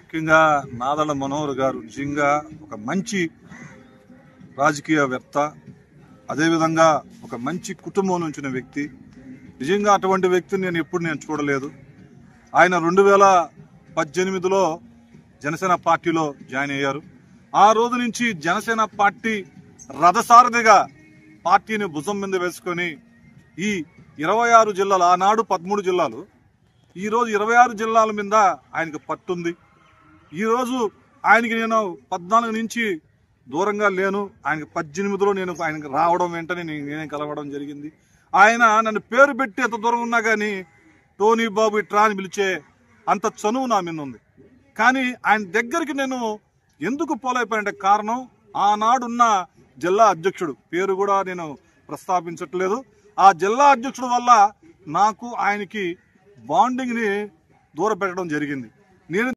ముఖ్యంగా నాదళ్ల మనోహర్ గారు నిజంగా ఒక మంచి రాజకీయవేత్త, అదేవిధంగా ఒక మంచి కుటుంబం నుంచిన వ్యక్తి. నిజంగా అటువంటి వ్యక్తిని నేను ఎప్పుడు చూడలేదు. ఆయన 2018లో జనసేన పార్టీలో జాయిన్ అయ్యారు. ఆ రోజు నుంచి జనసేన పార్టీ రథసారథిగా పార్టీని భుజం మీద వేసుకొని ఈ 26 జిల్లాలు, ఆనాడు 13 జిల్లాలు, ఈరోజు 26 జిల్లాల మీద ఆయనకు పట్టుంది. ఈరోజు ఆయనకి నేను 14 నుంచి దూరంగా లేను. ఆయనకి 18లో నేను ఆయనకి రావడం వెంటనే నేనే కలవడం జరిగింది. ఆయన నన్ను పేరు పెట్టి ఎంత దూరం ఉన్నా కానీ టోనీ బాబు ఇట్రా అని పిలిచే అంత చనువు నా మీద ఉంది. కానీ ఆయన దగ్గరికి నేను ఎందుకు పోలేకపోయానంటే కారణం, ఆనాడున్న జిల్లా అధ్యక్షుడు పేరు కూడా నేను ప్రస్తావించట్లేదు. ఆ జిల్లా అధ్యక్షుడు వల్ల నాకు ఆయనకి బాండింగ్ని దూరం పెట్టడం జరిగింది. నేను